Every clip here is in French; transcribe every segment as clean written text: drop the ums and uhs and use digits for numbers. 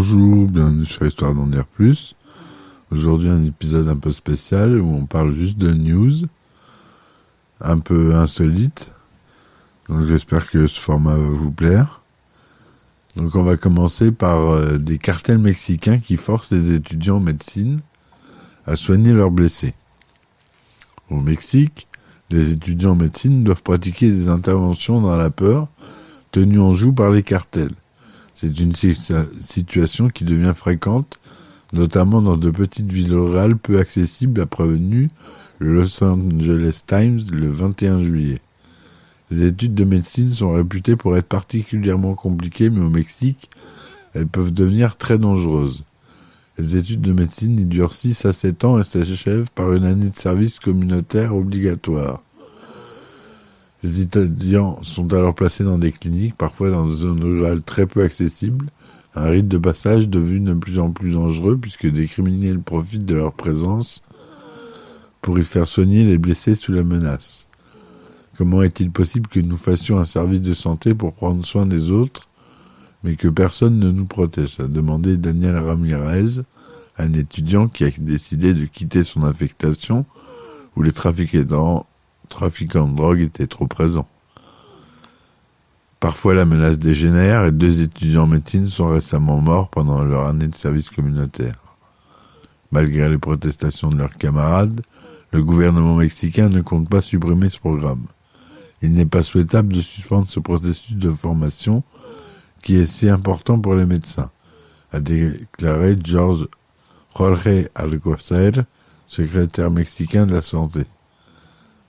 Bonjour, bienvenue sur Histoire d'en dire plus. Aujourd'hui un épisode un peu spécial où on parle juste de news, un peu insolite. Donc j'espère que ce format va vous plaire. Donc on va commencer par des cartels mexicains qui forcent les étudiants en médecine à soigner leurs blessés. Au Mexique, les étudiants en médecine doivent pratiquer des interventions dans la peur tenues en joue par les cartels. C'est une situation qui devient fréquente, notamment dans de petites villes rurales peu accessibles, a prévenu le Los Angeles Times le 21 juillet. Les études de médecine sont réputées pour être particulièrement compliquées, mais au Mexique, elles peuvent devenir très dangereuses. Les études de médecine y durent 6 à 7 ans et s'achèvent par une année de service communautaire obligatoire. Les étudiants sont alors placés dans des cliniques, parfois dans des zones rurales très peu accessibles, un rite de passage devenu de plus en plus dangereux puisque des criminels profitent de leur présence pour y faire soigner les blessés sous la menace. Comment est-il possible que nous fassions un service de santé pour prendre soin des autres, mais que personne ne nous protège, a demandé Daniel Ramirez, un étudiant qui a décidé de quitter son affectation où les trafiquants de drogue étaient trop présents. Parfois la menace dégénère et 2 étudiants en médecine sont récemment morts pendant leur année de service communautaire. Malgré les protestations de leurs camarades, le gouvernement mexicain ne compte pas supprimer ce programme. Il n'est pas souhaitable de suspendre ce processus de formation qui est si important pour les médecins, a déclaré Jorge Alcocer, secrétaire mexicain de la santé.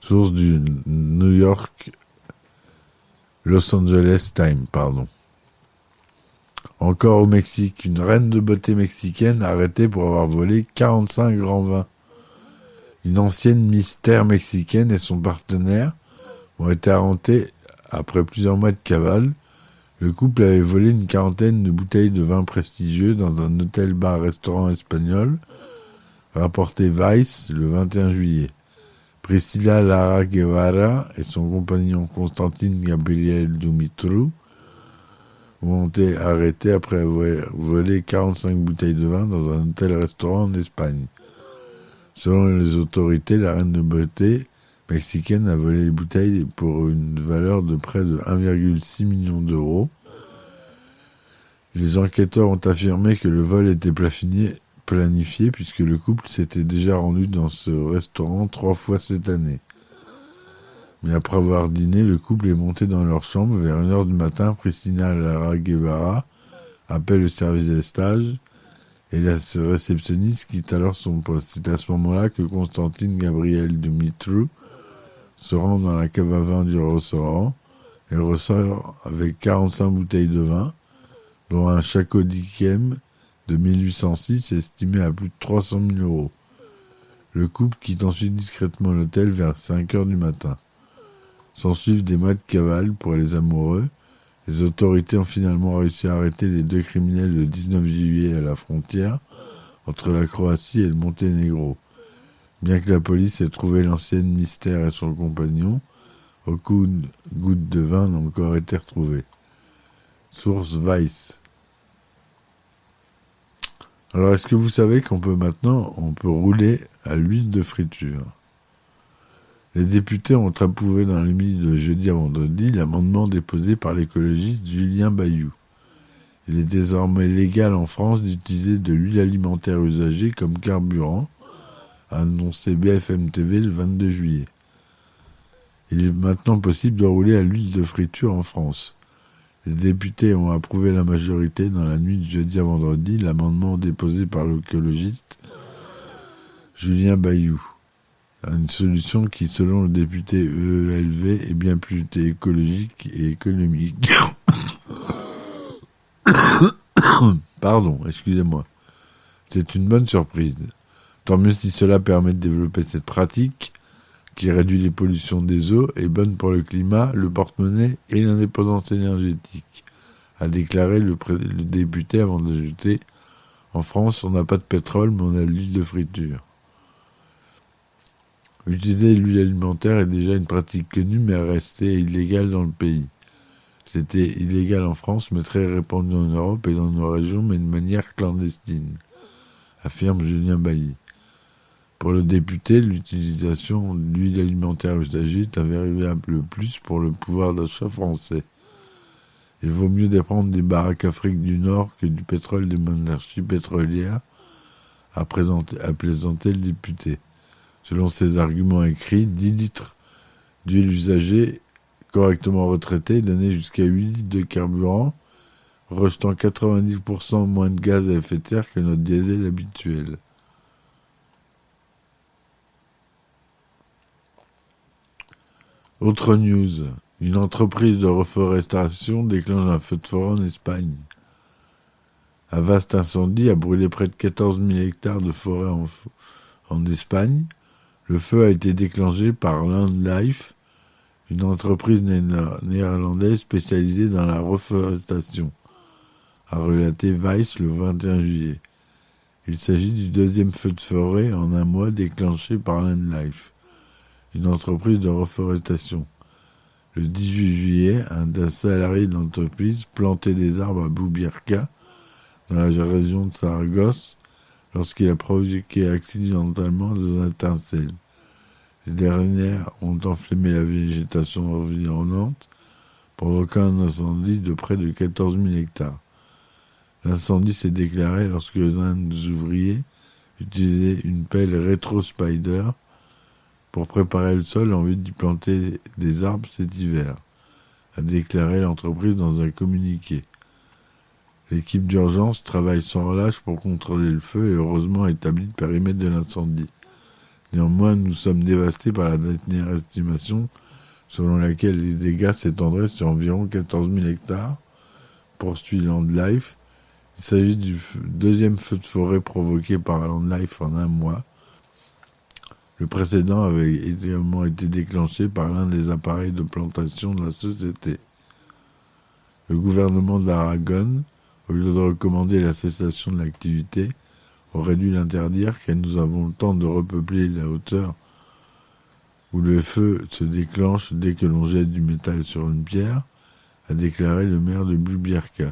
Source du New York Los Angeles Times, Encore au Mexique, une reine de beauté mexicaine arrêtée pour avoir volé 45 grands vins. Une ancienne mystère mexicaine et son partenaire ont été arrêtés après plusieurs mois de cavale. Le couple avait volé une quarantaine de bouteilles de vin prestigieux dans un hôtel-bar-restaurant espagnol, rapporté Vice le 21 juillet. Priscilla Lara Guevara et son compagnon Constantine Gabriel Dumitru ont été arrêtés après avoir volé 45 bouteilles de vin dans un hôtel-restaurant en Espagne. Selon les autorités, la reine de beauté mexicaine a volé les bouteilles pour une valeur de près de 1,6 million d'euros. Les enquêteurs ont affirmé que le vol était planifié puisque le couple s'était déjà rendu dans ce restaurant 3 fois cette année. Mais après avoir dîné, le couple est monté dans leur chambre vers 1h du matin. Priscilla Lara Guevara appelle le service des stages et la réceptionniste quitte alors son poste. C'est à ce moment-là que Constantine Gabriel Dumitru se rend dans la cave à vin du restaurant et ressort avec 45 bouteilles de vin, dont un Chacodichem de 1806 estimé à plus de 300 000 euros. Le couple quitte ensuite discrètement l'hôtel vers 5 heures du matin. S'ensuivent des mois de cavale pour les amoureux. Les autorités ont finalement réussi à arrêter les 2 criminels le 19 juillet à la frontière entre la Croatie et le Monténégro. Bien que la police ait trouvé l'ancienne mystère et son compagnon, aucune goutte de vin n'a encore été retrouvée. Source Vice. Alors, est-ce que vous savez qu'on peut rouler à l'huile de friture? Les députés ont approuvé dans la nuit de jeudi à vendredi l'amendement déposé par l'écologiste Julien Bayou. Il est désormais légal en France d'utiliser de l'huile alimentaire usagée comme carburant, a annoncé BFM TV le 22 juillet. Il est maintenant possible de rouler à l'huile de friture en France. Les députés ont approuvé la majorité dans la nuit de jeudi à vendredi l'amendement déposé par l'écologiste Julien Bayou. Une solution qui, selon le député EELV, est bien plus écologique et économique. Pardon, excusez-moi. C'est une bonne surprise. Tant mieux si cela permet de développer cette pratique qui réduit les pollutions des eaux, est bonne pour le climat, le porte-monnaie et l'indépendance énergétique, a déclaré le député avant d'ajouter « En France, on n'a pas de pétrole, mais on a de l'huile de friture ». Utiliser l'huile alimentaire est déjà une pratique connue, mais restée illégale dans le pays. C'était illégal en France, mais très répandu en Europe et dans nos régions, mais de manière clandestine, affirme Julien Bailly. Pour le député, l'utilisation d'huile alimentaire usagée est un véritable plus pour le pouvoir d'achat français. Il vaut mieux déprendre des baraques Afrique du Nord que du pétrole des monarchies pétrolières, a plaisanté le député. Selon ses arguments écrits, 10 litres d'huile usagée correctement retraitée donnait jusqu'à 8 litres de carburant, rejetant 90% moins de gaz à effet de serre que notre diesel habituel. Autre news, une entreprise de reforestation déclenche un feu de forêt en Espagne. Un vaste incendie a brûlé près de 14 000 hectares de forêt en Espagne. Le feu a été déclenché par Landlife, une entreprise néerlandaise spécialisée dans la reforestation, a relaté Vice le 21 juillet. Il s'agit du deuxième feu de forêt en un mois déclenché par Landlife, une entreprise de reforestation. Le 18 juillet, un salarié de l'entreprise plantait des arbres à Bubirca, dans la région de Saragosse, lorsqu'il a provoqué accidentellement des étincelles. Ces dernières ont enflammé la végétation environnante, provoquant un incendie de près de 14 000 hectares. L'incendie s'est déclaré lorsque l'un des ouvriers utilisait une pelle rétro-spider pour préparer le sol en vue d'y planter des arbres cet hiver, a déclaré l'entreprise dans un communiqué. L'équipe d'urgence travaille sans relâche pour contrôler le feu et heureusement établi le périmètre de l'incendie. Néanmoins, nous sommes dévastés par la dernière estimation selon laquelle les dégâts s'étendraient sur environ 14 000 hectares, poursuit Landlife. Il s'agit du deuxième feu de forêt provoqué par Landlife en un mois. Le précédent avait également été déclenché par l'un des appareils de plantation de la société. Le gouvernement de l'Aragon, au lieu de recommander la cessation de l'activité, aurait dû l'interdire car nous avons le temps de repeupler la hauteur où le feu se déclenche dès que l'on jette du métal sur une pierre, a déclaré le maire de Bubirca.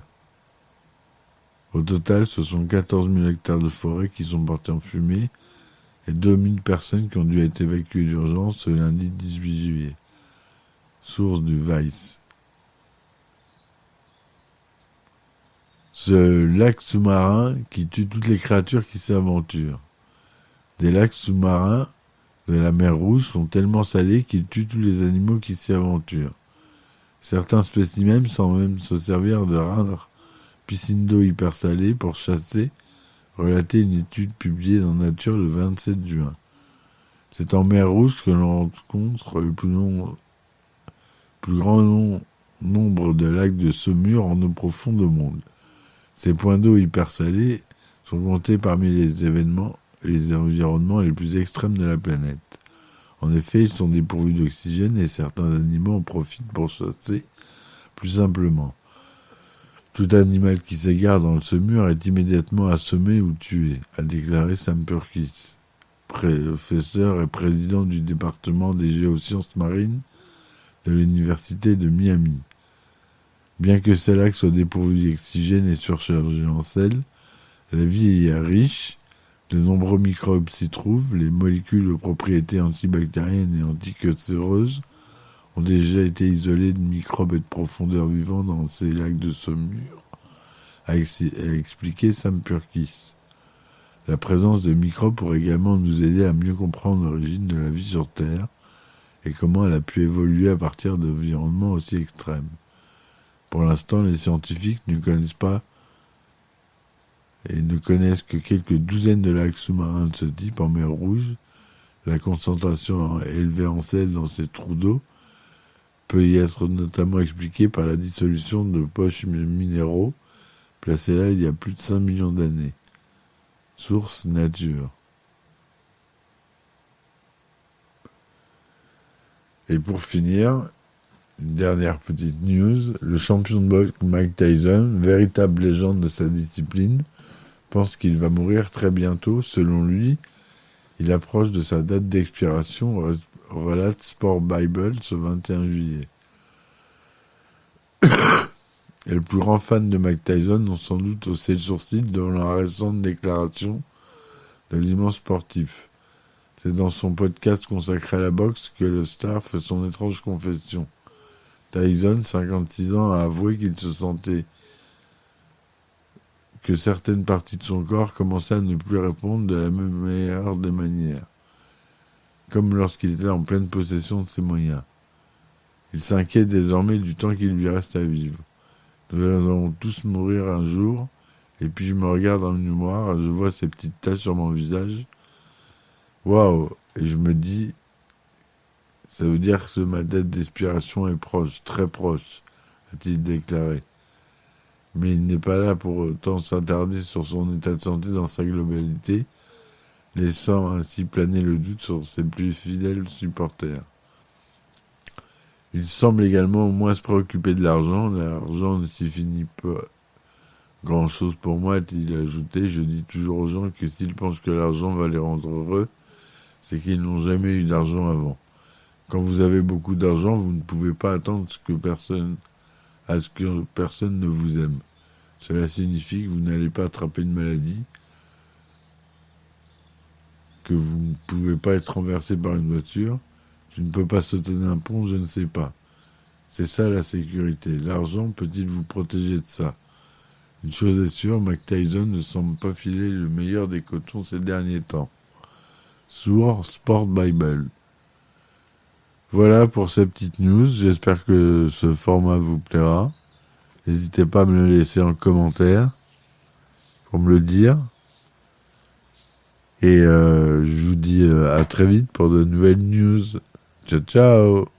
Au total, ce sont 14 000 hectares de forêt qui sont portés en fumée et 2000 personnes qui ont dû être évacuées d'urgence ce lundi 18 juillet. Source du Vice. Ce lac sous-marin qui tue toutes les créatures qui s'y aventurent. Des lacs sous-marins de la mer Rouge sont tellement salés qu'ils tuent tous les animaux qui s'y aventurent. Certains spécimens semblent même se servir de rares piscines d'eau hyper salées pour chasser, relatait une étude publiée dans Nature le 27 juin. C'est en mer Rouge que l'on rencontre le plus grand nombre de lacs de saumure en eau profonde au monde. Ces points d'eau hyper salés sont comptés parmi les environnements les plus extrêmes de la planète. En effet, ils sont dépourvus d'oxygène et certains animaux en profitent pour chasser plus simplement. Tout animal qui s'égare dans le saumur est immédiatement assommé ou tué, a déclaré Sam Purkis, professeur et président du département des géosciences marines de l'université de Miami. Bien que ces lacs soient dépourvus d'oxygène et surchargés en sel, la vie y est riche, de nombreux microbes s'y trouvent, les molécules aux propriétés antibactériennes et anticancéreuses ont déjà été isolées de microbes et de profondeur vivants dans ces lacs de saumure, a expliqué Sam Purkis. La présence de microbes pourrait également nous aider à mieux comprendre l'origine de la vie sur Terre et comment elle a pu évoluer à partir d'environnements aussi extrêmes. Pour l'instant, les scientifiques ne connaissent que quelques douzaines de lacs sous-marins de ce type en mer Rouge. La concentration élevée en sel dans ces trous d'eau peut y être notamment expliquée par la dissolution de poches minéraux placés là il y a plus de 5 millions d'années. Source Nature. Et pour finir, une dernière petite news, le champion de boxe Mike Tyson, véritable légende de sa discipline, pense qu'il va mourir très bientôt. Selon lui, il approche de sa date d'expiration, relate Sport Bible ce 21 juillet. et le plus grand fan de Mike Tyson ont sans doute haussé le sourcil devant la récente déclaration de l'immense sportif. C'est dans son podcast consacré à la boxe que le star fait son étrange confession. Tyson, 56 ans, a avoué qu'il se sentait que certaines parties de son corps commençaient à ne plus répondre de la meilleure des manières, comme lorsqu'il était en pleine possession de ses moyens. Il s'inquiète désormais du temps qu'il lui reste à vivre. Nous allons tous mourir un jour, et puis je me regarde dans le miroir, je vois ces petites taches sur mon visage. Waouh! Et je me dis, ça veut dire que ma date d'expiration est proche, très proche, a-t-il déclaré. Mais il n'est pas là pour autant s'attarder sur son état de santé dans sa globalité, laissant ainsi planer le doute sur ses plus fidèles supporters. Il semble également moins se préoccuper de l'argent. L'argent ne signifie pas grand-chose pour moi, a-t-il ajouté. Je dis toujours aux gens que s'ils pensent que l'argent va les rendre heureux, c'est qu'ils n'ont jamais eu d'argent avant. Quand vous avez beaucoup d'argent, vous ne pouvez pas attendre à ce que personne ne vous aime. Cela signifie que vous n'allez pas attraper une maladie, que vous ne pouvez pas être renversé par une voiture, tu ne peux pas sauter d'un pont, je ne sais pas. C'est ça la sécurité. L'argent peut-il vous protéger de ça? Une chose est sûre, Mike Tyson ne semble pas filer le meilleur des cotons ces derniers temps. Source Sport Bible. Voilà pour ces petites news. J'espère que ce format vous plaira. N'hésitez pas à me le laisser en commentaire pour me le dire. Et je vous dis à très vite pour de nouvelles news. Ciao, ciao!